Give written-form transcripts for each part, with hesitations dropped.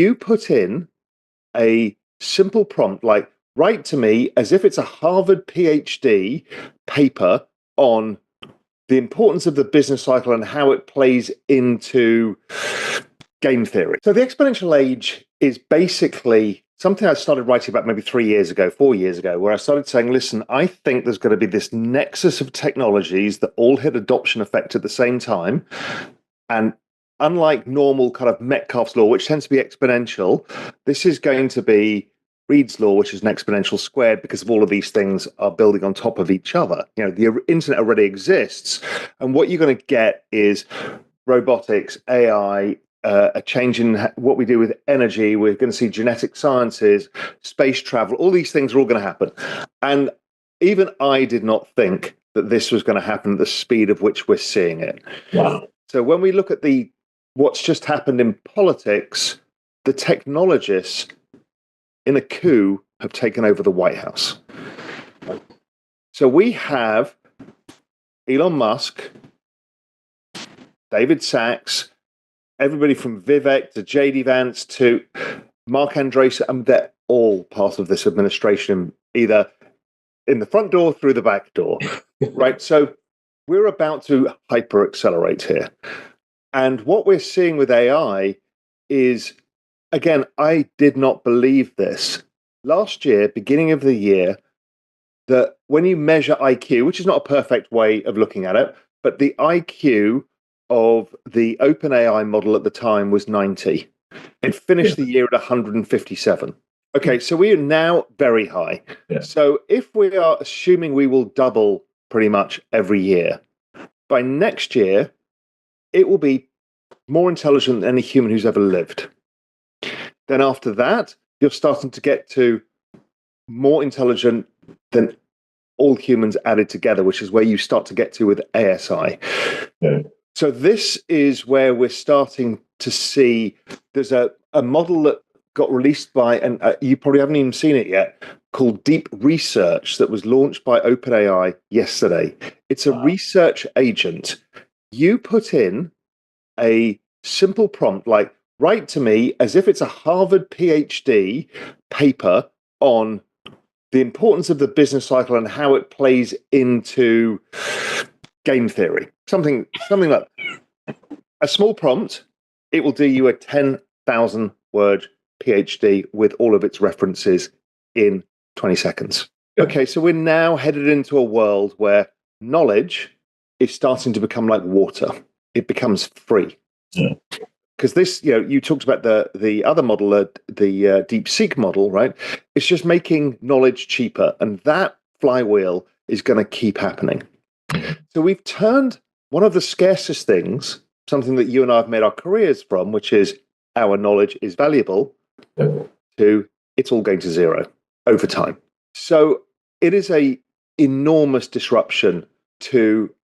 You put in a simple prompt like, write to me as if it's a Harvard PhD paper on the importance of the business cycle and how it plays into game theory. So the exponential age is basically something I started writing about maybe 4 years ago, where I started saying, listen, I think there's going to be this nexus of technologies that all hit adoption effect at the same time. And unlike normal kind of Metcalfe's law, which tends to be exponential, this is going to be Reed's law, which is an exponential squared, because of all of these things are building on top of each other. You know, the internet already exists, and what you're going to get is robotics, AI, a change in what we do with energy. We're going to see genetic sciences, space travel. All these things are all going to happen. And even I did not think that this was going to happen at the speed of which we're seeing it. Wow. So when we look at what's just happened in politics, the technologists in a coup have taken over the White House. So we have Elon Musk, David Sachs, everybody from Vivek to JD Vance to Mark Andreessen, and they're all part of this administration, either in the front door, through the back door, right? So we're about to hyper accelerate here. And what we're seeing with AI is, again, I did not believe this. Last year, beginning of the year, that when you measure IQ, which is not a perfect way of looking at it, but the IQ of the OpenAI model at the time was 90. It finished the year at 157. Okay, so we are now very high. Yeah. So if we are assuming we will double pretty much every year, by next year, it will be more intelligent than any human who's ever lived. Then after that, you're starting to get to more intelligent than all humans added together, which is where you start to get to with ASI. Yeah. So this is where we're starting to see there's a model that got released by, and you probably haven't even seen it yet, called Deep Research, that was launched by OpenAI yesterday. It's a research agent. You put in a simple prompt like, write to me as if it's a Harvard PhD paper on the importance of the business cycle and how it plays into game theory. Something like a small prompt. It will do you a 10,000 word PhD with all of its references in 20 seconds. Okay, so we're now headed into a world where knowledge is starting to become like water. It becomes free. Because this, you talked about the other model, the DeepSeek model, right? It's just making knowledge cheaper, and that flywheel is going to keep happening. So we've turned one of the scarcest things, something that you and I have made our careers from, which is our knowledge is valuable, to it's all going to zero over time. So it is a enormous disruption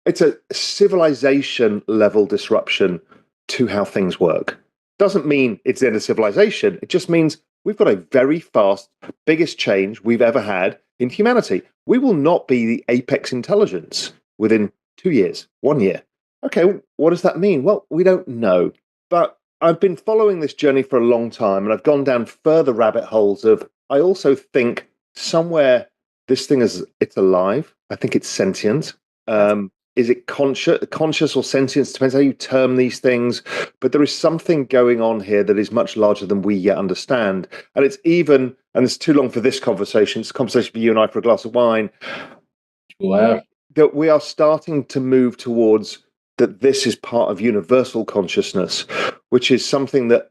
it's a civilization level disruption to how things work. Doesn't mean it's the end of civilization. It just means we've got a very fast, biggest change we've ever had in humanity. We will not be the apex intelligence within 2 years, 1 year. Okay, what does that mean? Well, we don't know. But I've been following this journey for a long time, and I've gone down further rabbit holes of, I also think somewhere this thing it's alive. I think it's sentient. Is it conscious or sentience? Depends how you term these things. But there is something going on here that is much larger than we yet understand. And it's even, and it's too long for this conversation, it's a conversation for you and I for a glass of wine. Wow. That we are starting to move towards that this is part of universal consciousness, which is something that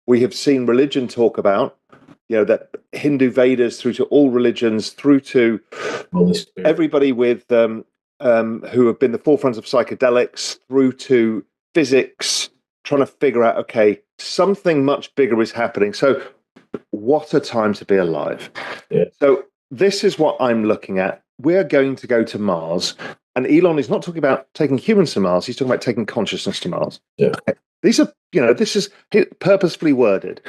we have seen religion talk about, that Hindu Vedas through to all religions, through to everybody with who have been the forefront of psychedelics, through to physics, trying to figure out, okay, something much bigger is happening. So what a time to be alive. Yeah. So this is what I'm looking at. We're going to go to Mars. And Elon is not talking about taking humans to Mars. He's talking about taking consciousness to Mars. Yeah. These are, this is purposefully worded.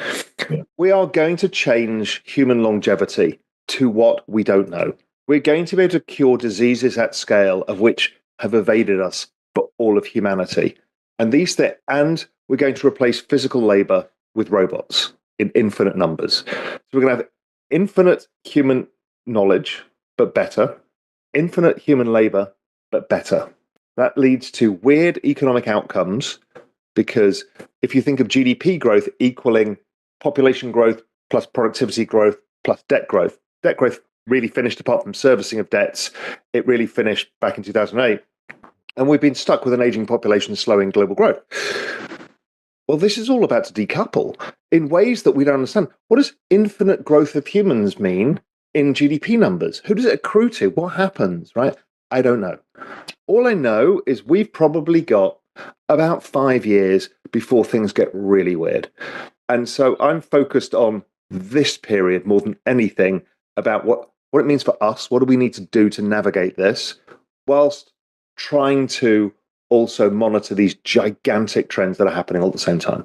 Yeah. We are going to change human longevity to what we don't know. We're going to be able to cure diseases at scale of which have evaded us for all of humanity. And we're going to replace physical labor with robots. in infinite numbers. So we're going to have infinite human knowledge, but better, infinite human labor, but better. That leads to weird economic outcomes, because if you think of GDP growth equaling population growth plus productivity growth plus debt growth really finished, apart from servicing of debts, it really finished back in 2008. And we've been stuck with an aging population slowing global growth. Well, this is all about to decouple in ways that we don't understand. What does infinite growth of humans mean in GDP numbers? Who does it accrue to? What happens, right? I don't know. All I know is we've probably got about 5 years before things get really weird. And so I'm focused on this period more than anything, about what it means for us. What do we need to do to navigate this, whilst trying to also monitor these gigantic trends that are happening all at the same time?